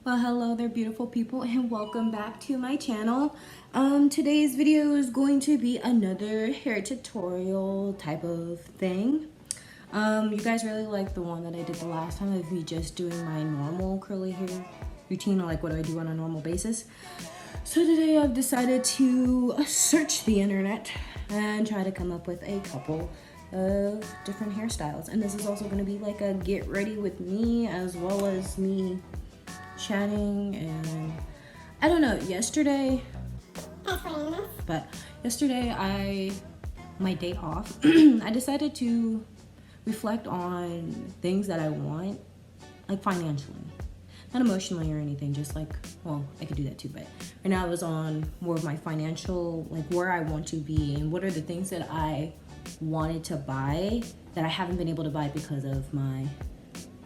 Well, hello there, beautiful people, and welcome back to my channel. Today's video is going to be another hair tutorial type of thing. You guys really liked the one that I did the last time of me just doing my normal curly hair routine, or like what I do on a normal basis. So today I've decided to search the internet and try to come up with a couple of different hairstyles. And this is also going to be like a get ready with me, as well as me chatting. And I don't know, yesterday my day off, I decided to reflect on things that I want, like financially, not emotionally or anything, just like, well, I could do that too, but right now I was on more of my financial, like where I want to be and what are the things that I wanted to buy that I haven't been able to buy because of my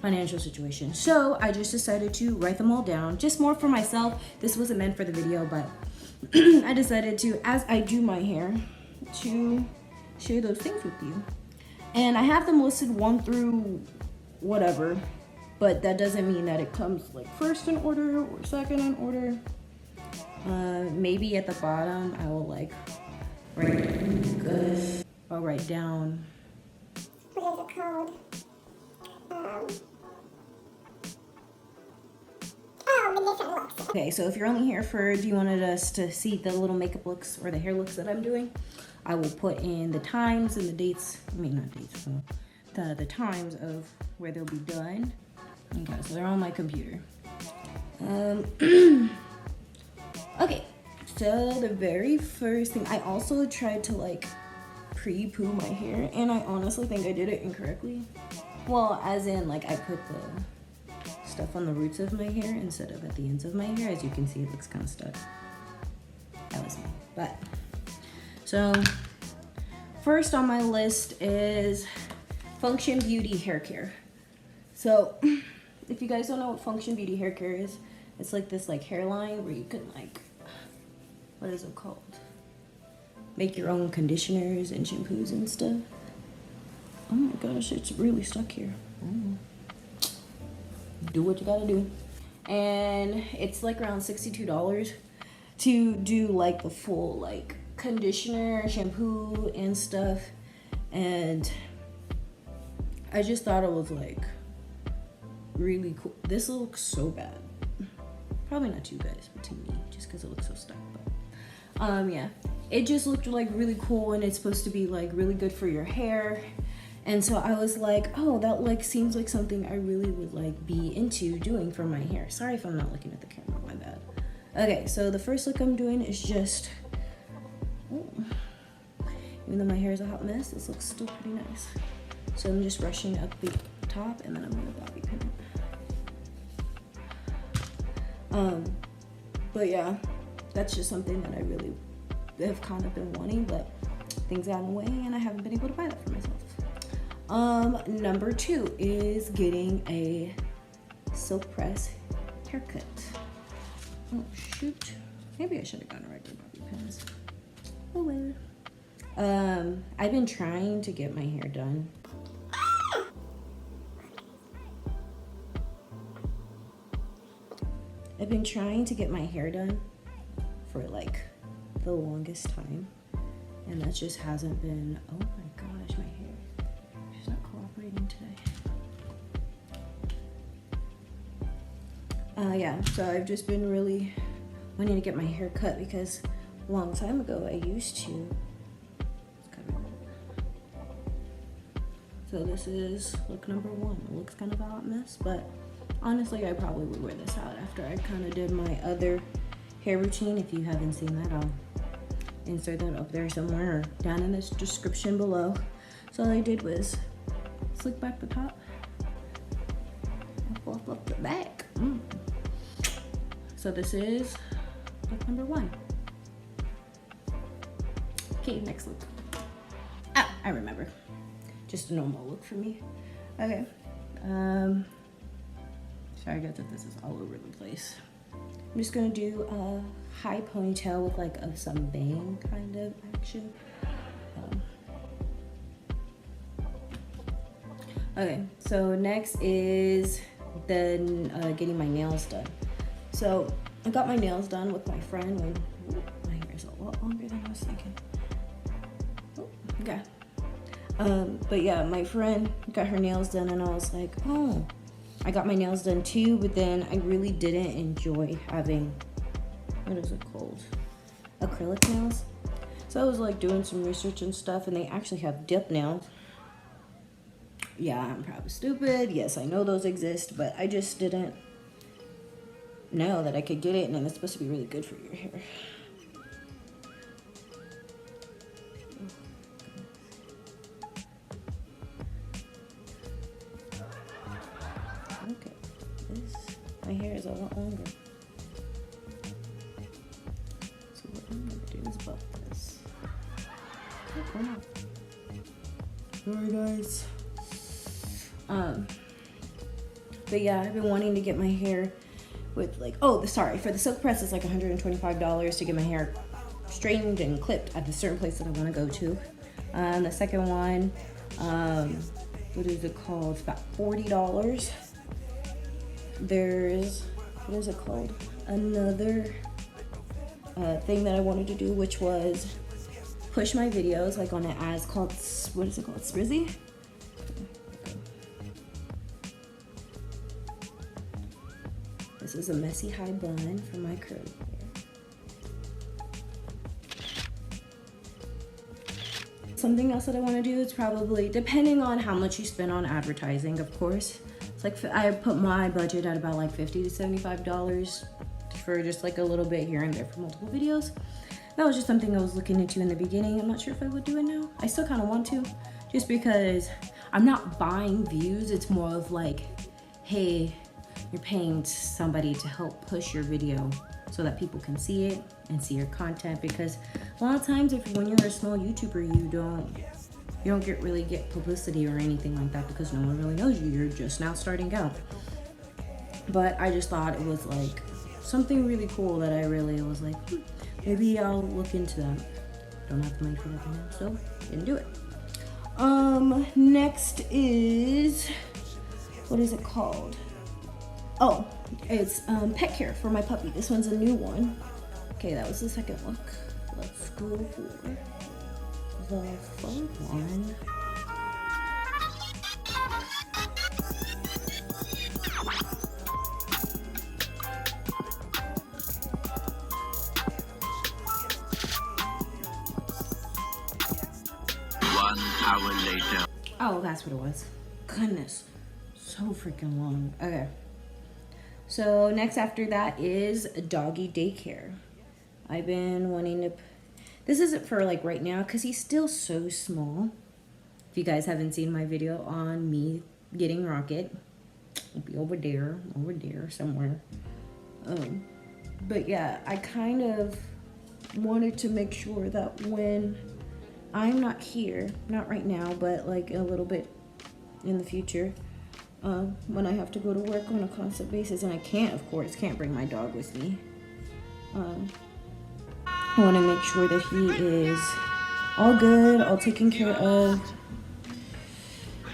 financial situation. So I just decided to write them all down, just more for myself. This wasn't meant for the video, but I decided to, as I do my hair, to share those things with you. And I have them listed 1 through whatever, but that doesn't mean that it comes like first in order or second in order. Maybe at the bottom I will like I'll write down what is it called? The different looks. Okay, so if you're only here for, do you wanted us to see the little makeup looks or the hair looks that I'm doing, I will put in the times and the dates, I mean not dates, so the times of where they'll be done. Okay, so they're on my computer. Okay, so the very first thing, I also tried to like pre-poo my hair, and I honestly think I did it incorrectly. Well, as in like I put the stuff on the roots of my hair instead of at the ends of my hair. As you can see, it looks kind of stuck. That was me. But so first on my list is Function Beauty Hair Care. So if you guys don't know what Function Beauty Hair Care is, it's like this like hairline where you can like, what is it called? Make your own conditioners and shampoos and stuff. Oh my gosh, it's really stuck here. Do what you gotta do. And it's like around $62 to do like the full like conditioner, shampoo and stuff. And I just thought it was like really cool. This looks so bad. Probably not to you guys, but to me, just because it looks so stuck. But yeah, it just looked like really cool, and it's supposed to be like really good for your hair. And so I was like, oh, that like seems like something I really would like be into doing for my hair. Sorry if I'm not looking at the camera, my bad. Okay, so the first look I'm doing is just, even though my hair is a hot mess, this looks still pretty nice. So I'm just brushing up the top, and then I'm gonna bobby pin it. But yeah, that's just something that I really have kind of been wanting, but things got in the way and I haven't been able to buy that for myself. Number 2 is getting a silk press haircut. Oh shoot, maybe I should have gotten a regular bobby pins. Oh well. I've been trying to get my hair done. I've been trying to get my hair done for like the longest time, and that just hasn't been, oh my gosh, my hair is not cooperating today. Yeah, so I've just been really wanting to get my hair cut because a long time ago I used to. So this is look number 1. It looks kind of a hot mess, but honestly, I probably would wear this out after I kind of did my other hair routine. If you haven't seen that, I'll insert that up there somewhere or down in this description below. So all I did was slick back the top and fluff up the back. So this is look number 1. Okay, next look. Ah, I remember. Just a normal look for me. Okay. Sorry guys if this is all over the place. I'm just gonna do a high ponytail with like some bang kind of action. Okay, so next is then getting my nails done. So I got my nails done with my friend when my hair is a lot longer than I was thinking. Oh, okay. But yeah, my friend got her nails done and I was like, oh, I got my nails done too, but then I really didn't enjoy having, what is it called? Acrylic nails. So I was like doing some research and stuff, and they actually have dip nails. Yeah, I'm probably stupid. Yes, I know those exist, but I just didn't know that I could get it, and it's supposed to be really good for your hair. Okay, my hair is a lot longer. So what I'm gonna do is buff this. Oh, wow. Sorry guys. But yeah, I've been wanting to get my hair with like, for the silk press it's like $125 to get my hair straightened and clipped at a certain place that I want to go to. The second one, what is it called? It's about $40. There's, what is it called? Another thing that I wanted to do, which was push my videos like on an ads called, what is it called? Sprizzy? This is a messy high bun for my curly hair. Something else that I want to do is probably, depending on how much you spend on advertising, of course. It's like, I put my budget at about like $50 to $75 for just like a little bit here and there for multiple videos. That was just something I was looking into in the beginning. I'm not sure if I would do it now. I still kind of want to, just because I'm not buying views. It's more of like, hey, you're paying somebody to help push your video so that people can see it and see your content, because a lot of times when you're a small YouTuber, you don't really get publicity or anything like that because no one really knows you. You're just now starting out. But I just thought it was like something really cool that I really was like, maybe I'll look into that. Don't have the money for that now, so didn't do it. Next is, what is it called? Oh, it's pet care for my puppy. This one's a new one. Okay, that was the second look. Let's go for the third one. Hour later. Oh, that's what it was. Goodness, so freaking long. Okay. So next after that is Doggy Daycare. I've been wanting to, this isn't for like right now because he's still so small. If you guys haven't seen my video on me getting Rocket, it'll be over there somewhere. But yeah, I kind of wanted to make sure that when I'm not here, not right now, but like a little bit in the future, when I have to go to work on a constant basis, and I can't, of course, can't bring my dog with me. I want to make sure that he is all good, all taken care of.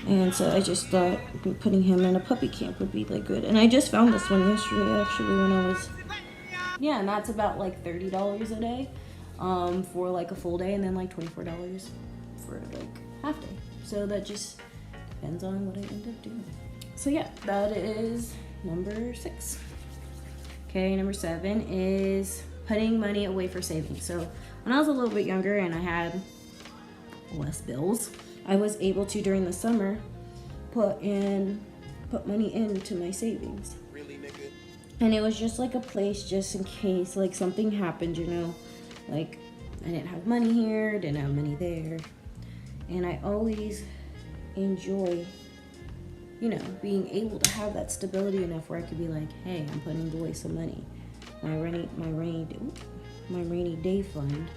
And so I just thought putting him in a puppy camp would be like good. And I just found this one yesterday, actually, when I was, yeah, and that's about like $30 a day for like a full day, and then like $24 for like half day. So that just depends on what I end up doing. So yeah, that is number 6. Okay, number 7 is putting money away for savings. So when I was a little bit younger and I had less bills, I was able to, during the summer, put money into my savings. Really, nigga? And it was just like a place just in case like something happened, you know, like I didn't have money here, didn't have money there. And I always enjoy, you know, being able to have that stability enough where I could be like, hey, I'm putting away some money. My rainy day fund.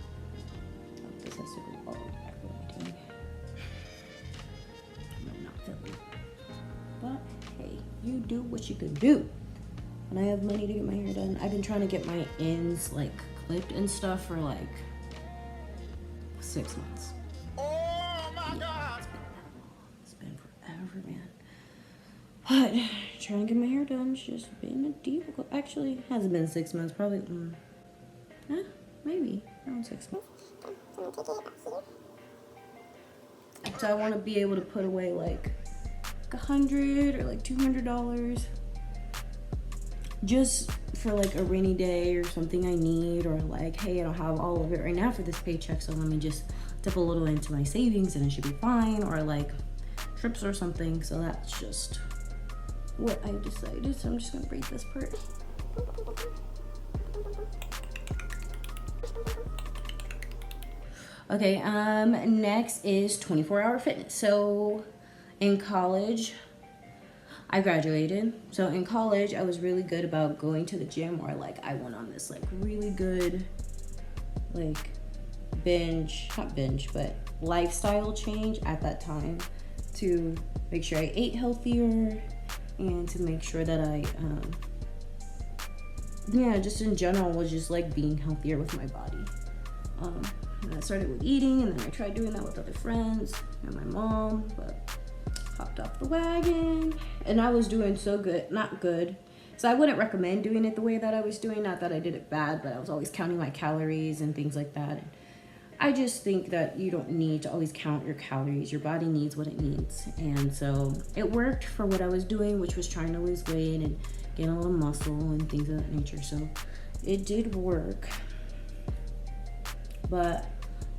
Oh, this has to be all activating. No, not Philly. But hey, you do what you can do. And I have money to get my hair done. I've been trying to get my ends like clipped and stuff for like 6 months. Oh my God! It's been forever, man. But trying to get my hair done. It's just been a deal. Actually, it hasn't been 6 months. Probably, maybe around 6 months. So I want to be able to put away like $100 or like $200 just for like a rainy day or something I need, or like, hey, I don't have all of it right now for this paycheck, so let me just dip a little into my savings and it should be fine, or like trips or something. So that's just what I decided. So I'm just gonna braid this part. Okay, next is 24-hour fitness. So in college, I graduated. So in college, I was really good about going to the gym, or like I went on this like really good like not binge, but lifestyle change at that time to make sure I ate healthier and to make sure that I, just in general was just like being healthier with my body. And I started with eating, and then I tried doing that with other friends and my mom, but hopped off the wagon, and I was doing so good, not good. So I wouldn't recommend doing it the way that I was doing, not that I did it bad, but I was always counting my calories and things like that. And I just think that you don't need to always count your calories. Your body needs what it needs. And so it worked for what I was doing, which was trying to lose weight and gain a little muscle and things of that nature. So it did work. But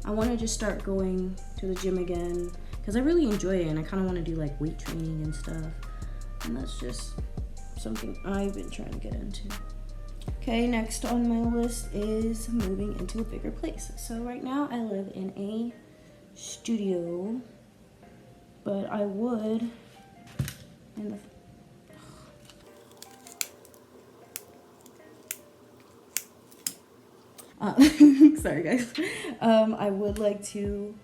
I want to just start going to the gym again because I really enjoy it, and I kind of want to do like weight training and stuff. And that's just something I've been trying to get into. Okay, next on my list is moving into a bigger place. So right now I live in a studio, but I would in the sorry guys. I would like to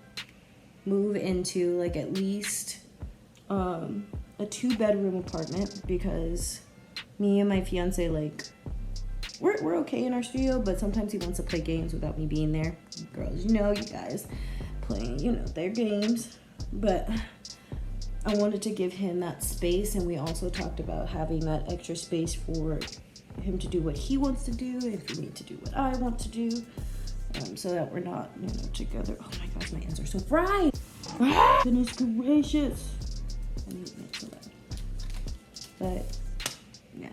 move into like at least a 2-bedroom apartment, because me and my fiance, like, we're okay in our studio, but sometimes he wants to play games without me being there. Girls, you guys playing, their games. But I wanted to give him that space, and we also talked about having that extra space for him to do what he wants to do and for me to do what I want to do, so that we're not, together. Oh my gosh, my hands are so fried. Goodness gracious. I need to make some of that. But yeah.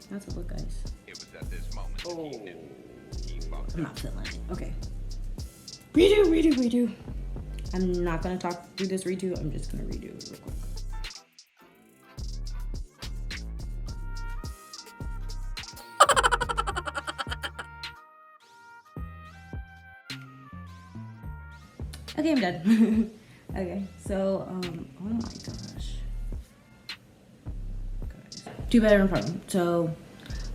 That's a look, guys. It was at this moment that he knew. He fucked I'm not feeling it. Okay. Redo. I'm not gonna talk through this redo. I'm just gonna redo it real quick. Okay, I'm done. Okay, so, oh my gosh. Guys. 2-bedroom apartment. So,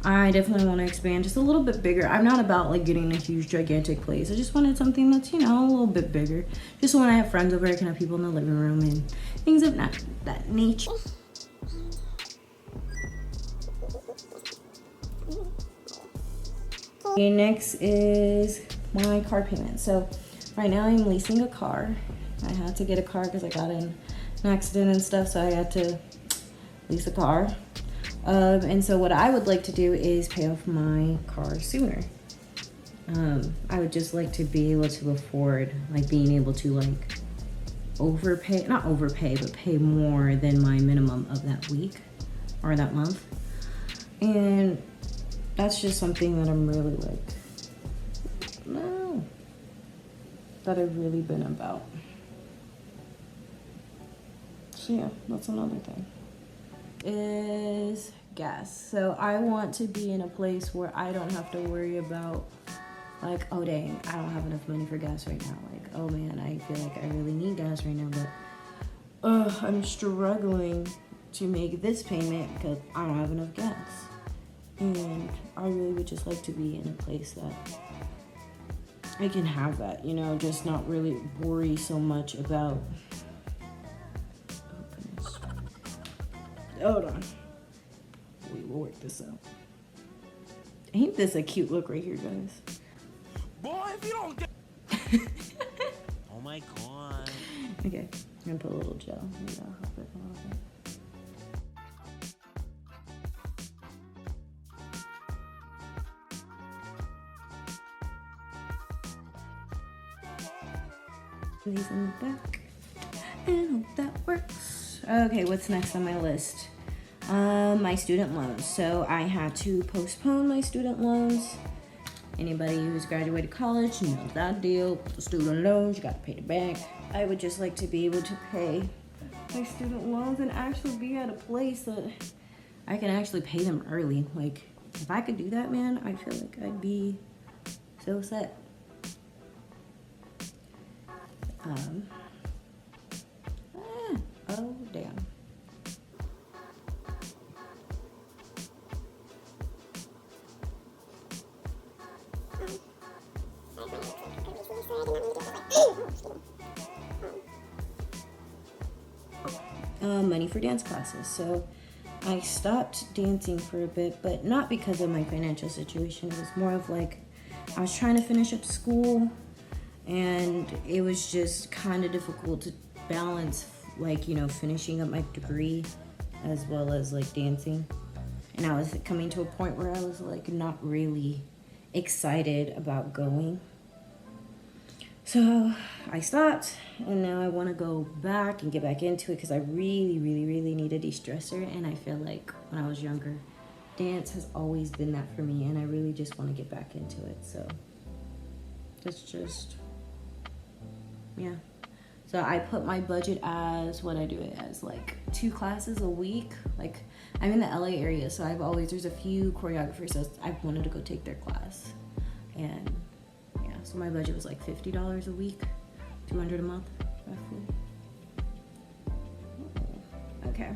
I definitely want to expand just a little bit bigger. I'm not about like getting a huge, gigantic place. I just wanted something that's, a little bit bigger. Just so when I have friends over, I can have people in the living room and things of that nature. Okay, next is my car payment. So right now I'm leasing a car. I had to get a car because I got in an accident and stuff, so I had to lease a car. And so what I would like to do is pay off my car sooner. I would just like to be able to afford, like, being able to like not overpay, but pay more than my minimum of that week or that month. And that's just something that I'm really that I've really been about. So yeah, that's another thing. Is gas. So I want to be in a place where I don't have to worry about like, oh dang, I don't have enough money for gas right now. Like, oh man, I feel like I really need gas right now, but I'm struggling to make this payment because I don't have enough gas. And I really would just like to be in a place that I can have that, just not really worry so much about. Hold on. We will work this out. Ain't this a cute look right here, guys? Boy, if you don't get... Oh my my god. Okay, I'm gonna put a little gel. Maybe that'll help it a little bit. These in the back, and hope that works. Okay, what's next on my list? My student loans. So I had to postpone my student loans. Anybody who's graduated college knows that deal. The student loans, you gotta pay it back. I would just like to be able to pay my student loans and actually be at a place that I can actually pay them early. Like, if I could do that, man, I feel like I'd be so set. Oh, damn. Money for dance classes. So I stopped dancing for a bit, but not because of my financial situation. It was more of like I was trying to finish up school, and it was just kind of difficult to balance, like, you know, finishing up my degree as well as like dancing. And I was coming to a point where I was like not really excited about going. So I stopped, and now I want to go back and get back into it because I really, really, really need a de-stressor. And I feel like when I was younger, dance has always been that for me, and I really just want to get back into it. So that's just, yeah. So I put my budget as, what I do it as, like 2 classes a week. Like, I'm in the LA area, so there's a few choreographers that I've wanted to go take their class. And yeah, so my budget was like $50 a week, $200 a month, roughly. Okay.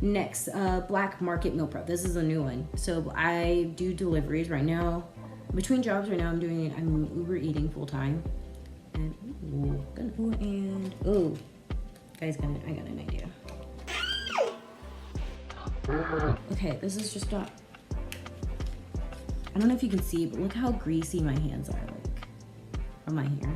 Next, Black Market Meal Prep. This is a new one. So I do deliveries right now. Between jobs right now, I'm Uber eating full time. And guys, I got an idea. Okay, this is just not, I don't know if you can see, but look how greasy my hands are, like, from my hair.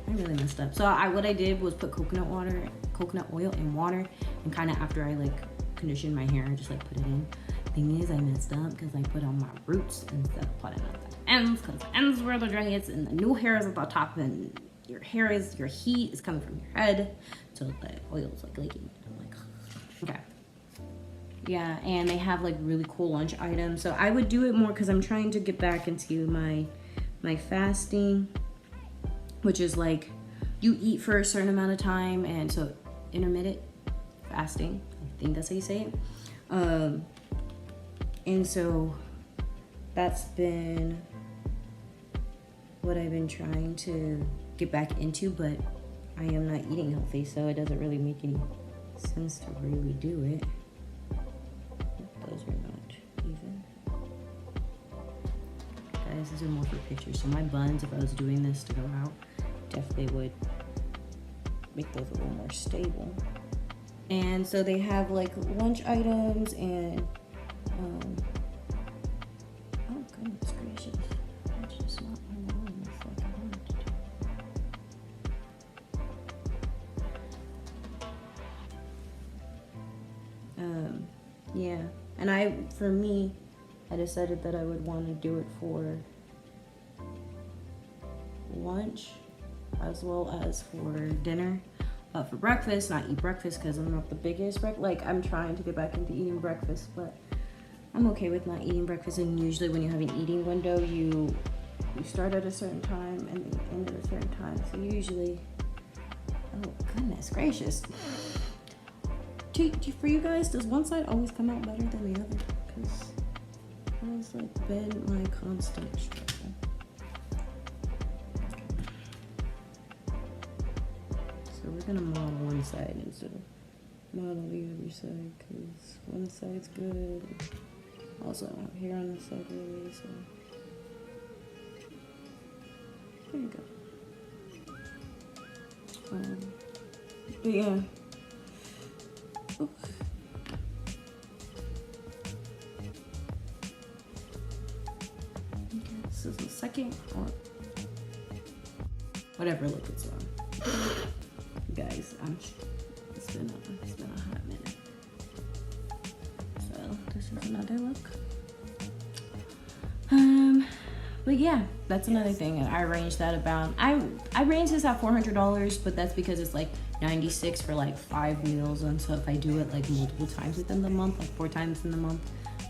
I really messed up. So what I did was put coconut oil and water, and kind of after I like conditioned my hair, I just like put it in. Thing is, I messed up because I put on my roots instead of putting on the ends, because the ends were the driest and the new hair is at the top, and your heat is coming from your head, so the oil is like leaking. I'm like, okay. Yeah, and they have like really cool lunch items. So I would do it more because I'm trying to get back into my fasting, which is like you eat for a certain amount of time, and so intermittent fasting, I think that's how you say it. And so that's been what I've been trying to get back into, but I am not eating healthy, so it doesn't really make any sense to really do it. Those are not even. Guys, these are more for pictures. So my buns, if I was doing this to go out, definitely would make those a little more stable. And so they have like lunch items and oh goodness gracious, that's just not aligning this like I wanted to do. Yeah, and I decided that I would want to do it for lunch as well as for dinner. For breakfast, not eat breakfast because I'm not the biggest I'm trying to get back into eating breakfast, but I'm okay with not eating breakfast. And usually when you have an eating window, you start at a certain time and you end at a certain time. So usually, oh goodness gracious. For you guys, does one side always come out better than the other? Because that's like been my constant struggle. So we're gonna model one side instead of model the other side, because one side's good. Also, I don't have hair on this side really, so there you go. But yeah. Ooh. Okay, this is the second one. whatever liquid's on. Guys, it's been a hot minute. So this is another look. But yeah, that's another thing. I arranged that about, I arranged this at $400, but that's because it's like $96 for like 5 meals. And so if I do it like multiple times within the month, like 4 times in the month,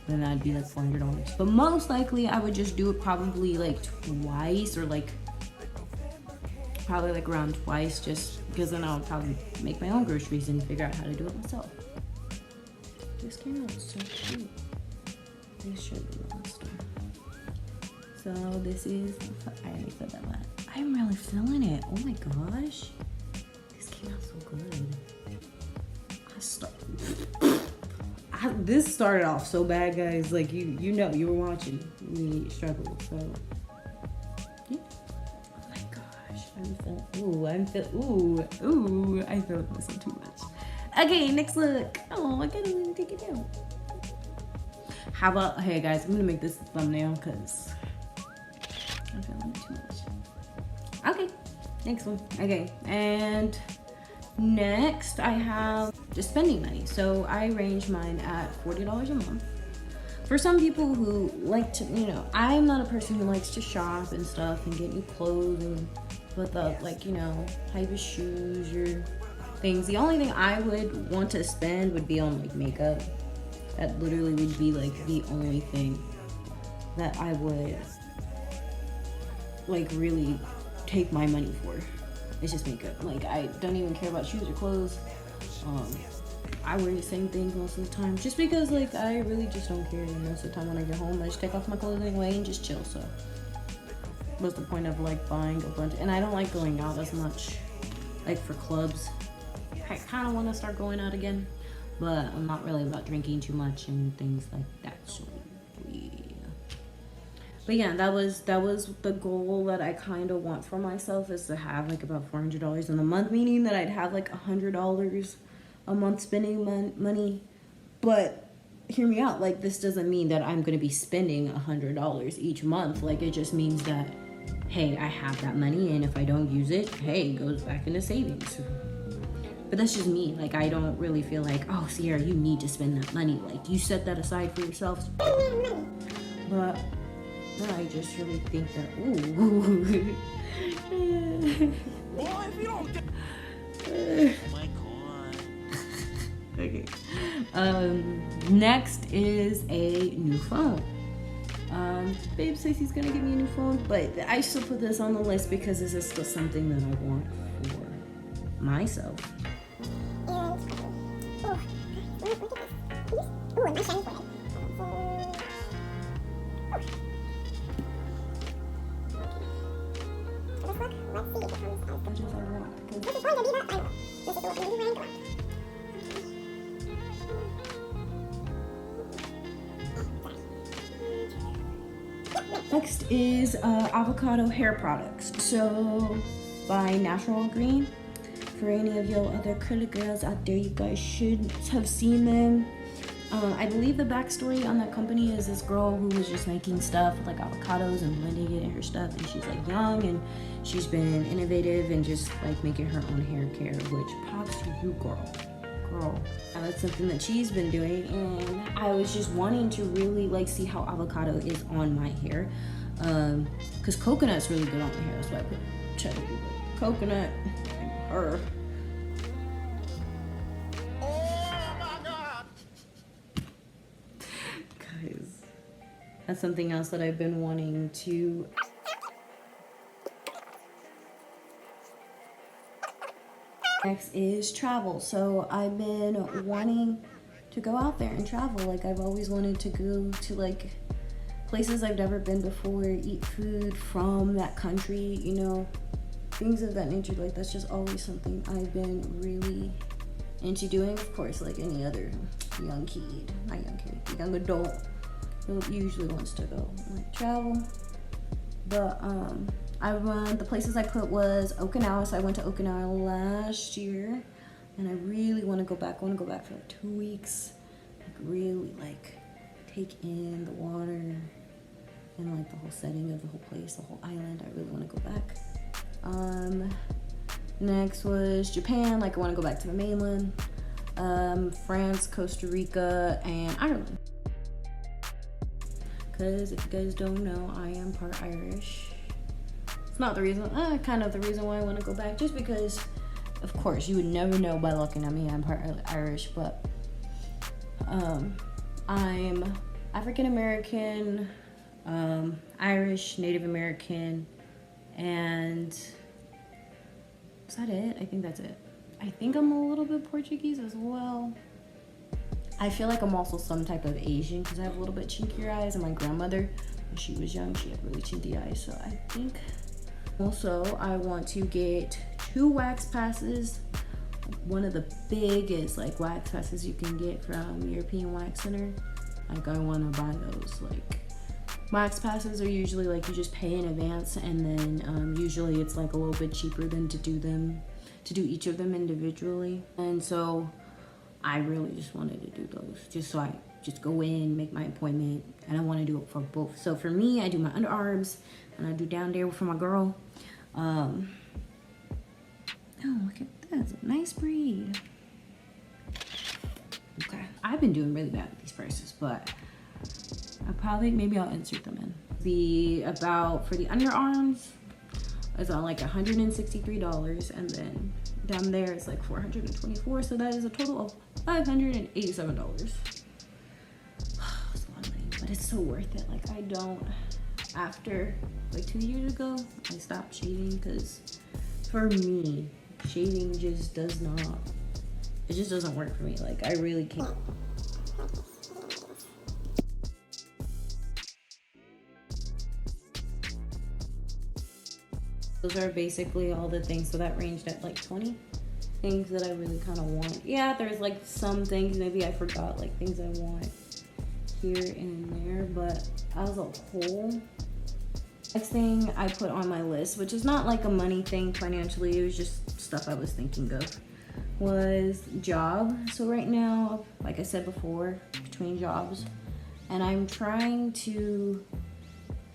then that'd be like $400. But most likely I would just do it probably like twice, or like probably like around twice, just because then I'll probably make my own groceries and figure out how to do it myself. This came out so cute. This should be the last one. So this is, I already said that last. I'm really feeling it. Oh my gosh. This came out so good. This started off so bad, guys. Like you know, you were watching me struggle. So yeah. Oh my gosh. I feel myself too much. Okay, next look. Oh, I can't even take it down. How about, hey guys, I'm gonna make this a thumbnail because I'm feeling it too much. Okay, next one. Okay, and next I have just spending money. So I range mine at $40 a month. For some people who like to, you know, I'm not a person who likes to shop and stuff and get new clothes and put the, like, you know, type of shoes or things. The only thing I would want to spend would be on like makeup. That literally would be like the only thing that I would like really take my money for. It's just makeup. Like I don't even care about shoes or clothes. I wear the same things most of the time just because like I really just don't care. And most of the time when I get home, I just take off my clothes anyway and just chill. So what's the point of like buying a bunch? And I don't like going out as much, like for clubs. I kind of want to start going out again, but I'm not really about drinking too much and things like that. So yeah. But yeah, that was the goal that I kind of want for myself, is to have like about $400 in a month, meaning that I'd have like $100 a month spending money. But hear me out, like this doesn't mean that I'm gonna be spending $100 each month. Like it just means that, hey, I have that money, and if I don't use it, hey, it goes back into savings. But that's just me. Like I don't really feel like, oh Sierra, you need to spend that money. Like you set that aside for yourself. But no, I just really think that, ooh. Boy, if you don't get... Oh my god. Okay. Next is a new phone. Babe says he's gonna give me a new phone, but I still put this on the list because this is still something that I want for myself. And my shiny forehead. Let's see if it comes as Much as I want. this is going to be the final. This is what we're going to do. Next is avocado hair products. So by Natural Green. For any of y'all other curly girls out there, you guys should have seen them. I believe the backstory on that company is this girl who was just making stuff like avocados and blending it in her stuff, and she's like young and she's been innovative and just like making her own hair care, which props to you, girl. That's something that she's been doing, and I was just wanting to really like see how avocado is on my hair, because coconut's really good on my hair. That's why I put coconut and her. Guys, that's something else that I've been wanting to. Next is travel. So I've been wanting to go out there and travel. Like I've always wanted to go to like places I've never been before, eat food from that country, you know, things of that nature. Like that's just always something I've been really into doing. Of course, like any other young adult who usually wants to go like travel. But the places I put was Okinawa. So I went to Okinawa last year, and I really want to go back. I want to go back for like 2 weeks, like really like take in the water and like the whole setting of the whole place, the whole island. I really want to go back. Next was Japan, like I want to go back to the mainland. France, Costa Rica, and Ireland. Because if you guys don't know, I am part Irish. It's not the reason, kind of the reason why I want to go back, just because, of course, you would never know by looking at me, I'm part Irish, but I'm African American, Irish, Native American, and is that it? I think that's it. I think I'm a little bit Portuguese as well. I feel like I'm also some type of Asian because I have a little bit chinkier eyes, and my grandmother, when she was young, she had really chinky eyes, so I think. Also, I want to get 2 wax passes. One of the biggest like wax passes you can get from European Wax Center. Like I want to buy those. Like wax passes are usually like you just pay in advance, and then usually it's like a little bit cheaper than to do each of them individually. And so I really just wanted to do those, just so I just go in, make my appointment, and I want to do it for both. So for me, I do my underarms and I do down there for my girl. Oh, look at that, a nice breed. Okay, I've been doing really bad with these prices, but maybe I'll insert them in. For the underarms, it's on like $163, and then down there it's like $424, so that is a total of $587. It's a lot of money, but it's so worth it. Like after like 2 years ago, I stopped shaving because for me, shaving just doesn't work for me. Like I really can't. Those are basically all the things. So that ranged at like 20 things that I really kind of want. Yeah, there's like some things maybe I forgot, like things I want here and there, but as a whole, next thing I put on my list, which is not like a money thing financially, it was just stuff I was thinking of, was job. So right now, like I said before, between jobs, and I'm trying to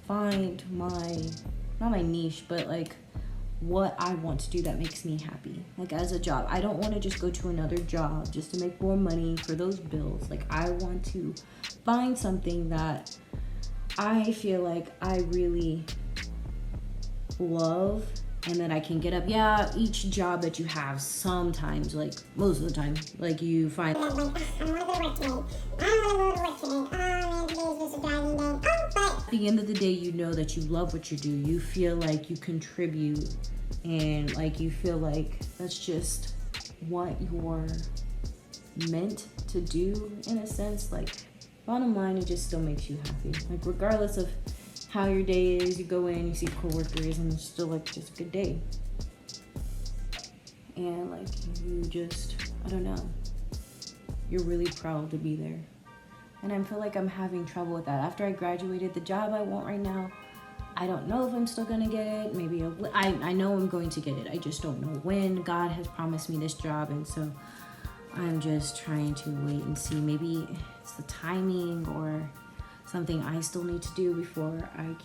find not my niche, but like what I want to do that makes me happy. Like as a job, I don't want to just go to another job just to make more money for those bills. Like I want to find something that I feel like I really love and that I can get up. Yeah, each job that you have, sometimes, like most of the time, like you find I want to go to work today. I want to go to work today. Man, today's just a driving day. But at the end of the day, you know that you love what you do. You feel like you contribute, and like you feel like that's just what you're meant to do in a sense. Like bottom line, it just still makes you happy. Like regardless of how your day is, you go in, you see coworkers, and it's still like just a good day. And like you just, I don't know, you're really proud to be there. And I feel like I'm having trouble with that. After I graduated, the job I want right now, I don't know if I'm still gonna get it. Maybe I know I'm going to get it. I just don't know when. God has promised me this job, and so I'm just trying to wait and see. Maybe it's the timing or something I still need to do before I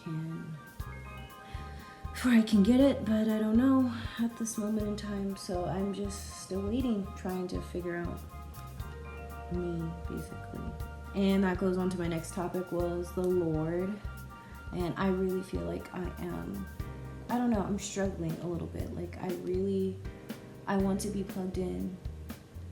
can get it, but I don't know at this moment in time. So I'm just still waiting, trying to figure out me, basically. And that goes on to my next topic, was the Lord. And I really feel like I don't know, I'm struggling a little bit. Like I want to be plugged in,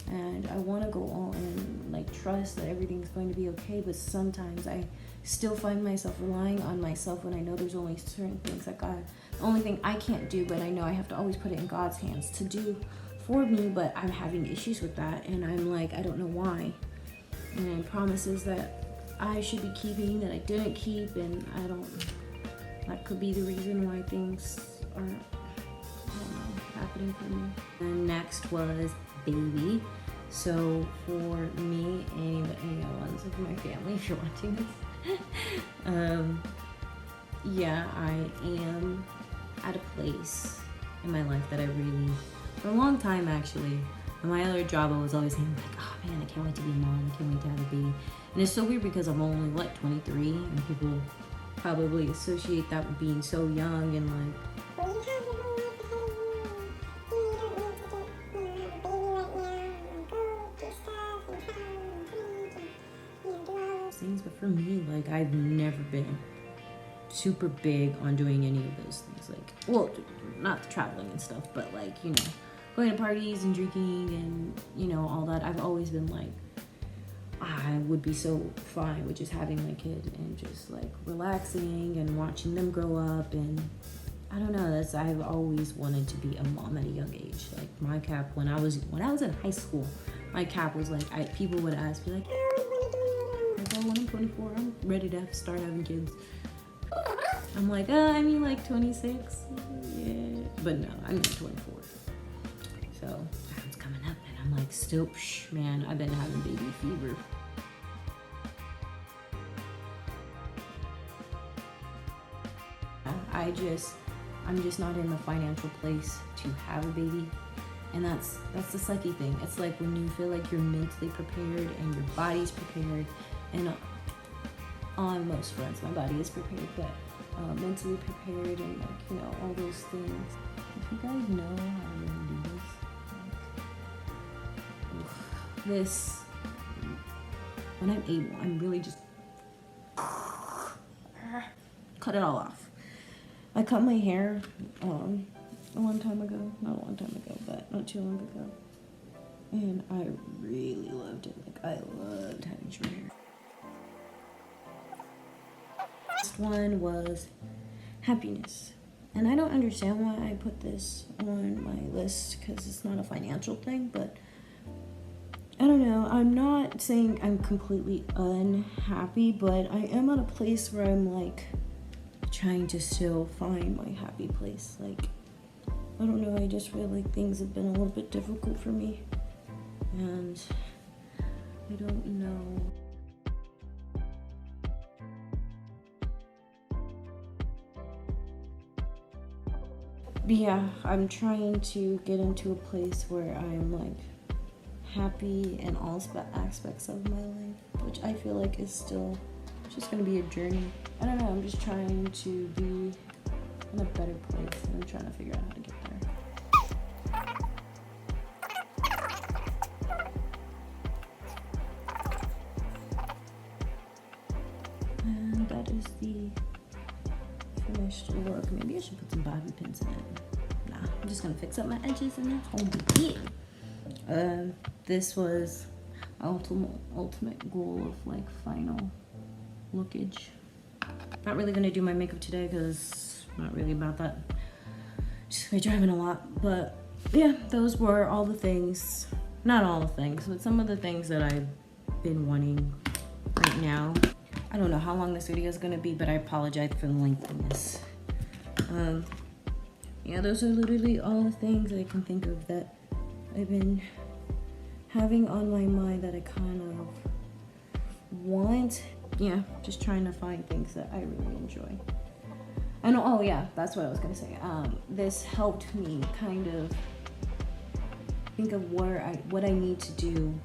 and I want to go all in, like trust that everything's going to be okay, but sometimes I still find myself relying on myself when I know there's only certain things that God, the only thing I can't do, but I know I have to always put it in God's hands to do for me, but I'm having issues with that, and I'm like, I don't know why. And promises that I should be keeping that I didn't keep, and that could be the reason why things aren't, I don't know, happening for me. And next was baby. So for me, anyone of my family, if you're watching this, yeah, I am at a place in my life that I really, for a long time actually, in my other job I was always saying like, oh man, I can't wait to be a mom, I can't wait to have a baby. And it's so weird because I'm only 23, and people probably associate that with being so young and like, well, you have to know what the things, but for me, like, I've never been super big on doing any of those things. Like, well, not the traveling and stuff, but like, you know, going to parties and drinking and, you know, all that. I've always been like, I would be so fine with just having my kid and just like relaxing and watching them grow up. And I don't know, I've always wanted to be a mom at a young age. Like my cap, when I was in high school, my cap was like, people would ask me like, when I'm 24, I'm ready to start having kids. I'm like, I mean like 26, yeah, but no, I mean 24. So that's coming up, and I'm like, still, man, I've been having baby fever. I'm just not in the financial place to have a baby, and that's the sucky thing. It's like when you feel like you're mentally prepared and your body's prepared, and on most fronts, my body is prepared, but mentally prepared and like, you know, all those things. If you guys know how to really do this, when I'm able, I'm really just cut it all off. I cut my hair a long time ago, not a long time ago, but not too long ago, and I really loved it. Like, I loved having short hair. Next one was happiness, and I don't understand why I put this on my list because it's not a financial thing, but I don't know. I'm not saying I'm completely unhappy, but I am at a place where I'm like trying to still find my happy place. Like, I don't know, I just feel like things have been a little bit difficult for me, and I don't know. But yeah, I'm trying to get into a place where I'm like happy in all aspects of my life, which I feel like is still just gonna be a journey. I don't know, I'm just trying to be in a better place, and I'm trying to figure out how to get there. And that is the finished look. Maybe I should put some bobby pins in it. Nah, I'm just gonna fix up my edges and that's gonna be it. This was ultimate goal of like final lookage. Not really gonna do my makeup today because I'm not really about that. Just been driving a lot, but yeah, those were all the things. Not all the things, but some of the things that I've been wanting right now. I don't know how long this video is gonna be, but I apologize for the lengthiness. Yeah, those are literally all the things I can think of that I've been having on my mind that I kind of want. Yeah, just trying to find things that I really enjoy. And oh yeah, that's what I was gonna say. This helped me kind of think of what I need to do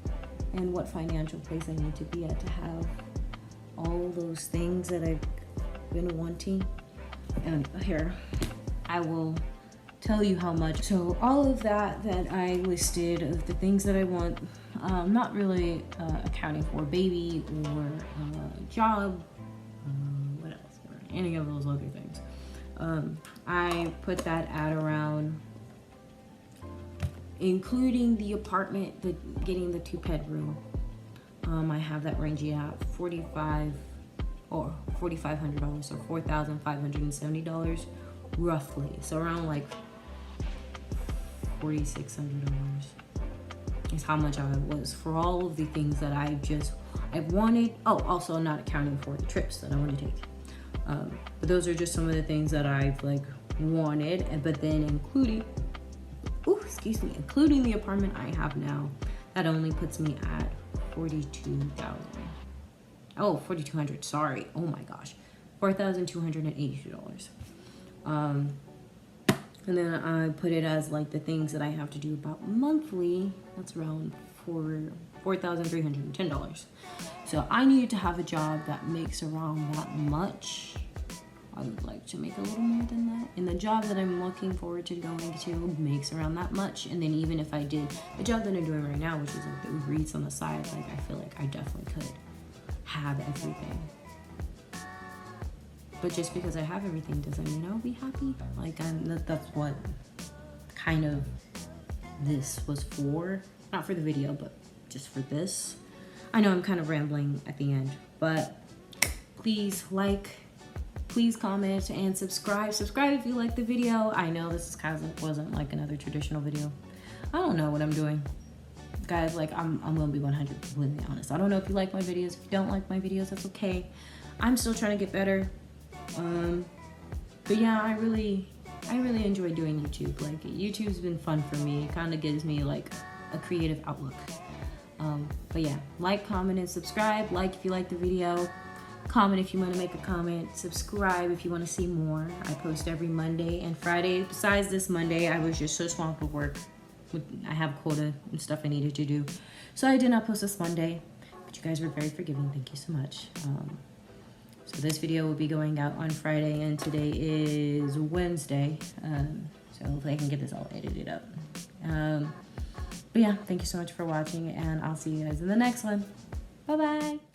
and what financial place I need to be at to have all those things that I've been wanting. And here, I will tell you how much. So all of that I listed of the things that I want, not really accounting for baby or job, what else, or any of those other things. I put that at around, including the apartment, getting the 2-bedroom. I have that ranging at $4,500, so $4,570 roughly. So around like $4,600 is how much I was for all of the things that I wanted. Oh, also not accounting for the trips that I want to take. But those are just some of the things that I've like wanted, but then including the apartment I have now, that only puts me at $4,200, sorry. Oh my gosh. $4,282. And then I put it as like the things that I have to do about monthly. That's around $4,310. So I needed to have a job that makes around that much. I would like to make a little more than that. And the job that I'm looking forward to going to makes around that much. And then even if I did the job that I'm doing right now, which is like the Uber Eats on the side, like I feel like I definitely could have everything. But just because I have everything doesn't mean I'll be happy. Like, that's what kind of this was for. Not for the video, but just for this. I know I'm kind of rambling at the end, but please like, please comment, and subscribe. Subscribe if you like the video. I know this wasn't like another traditional video. I don't know what I'm doing. Guys, like, I'm gonna be 100 completely honest. I don't know if you like my videos. If you don't like my videos, that's okay. I'm still trying to get better. But yeah, I really enjoy doing YouTube. Like, YouTube's been fun for me. It kind of gives me like a creative outlook. But yeah, like, comment, and subscribe. Like if you like the video. Comment if you want to make a comment. Subscribe if you want to see more. I post every Monday and Friday. Besides this Monday, I was just so swamped with work. I have quota and stuff I needed to do. So I did not post this Monday. But you guys were very forgiving. Thank you so much. So this video will be going out on Friday, and today is Wednesday. So hopefully I can get this all edited up. But yeah, thank you so much for watching, and I'll see you guys in the next one. Bye-bye.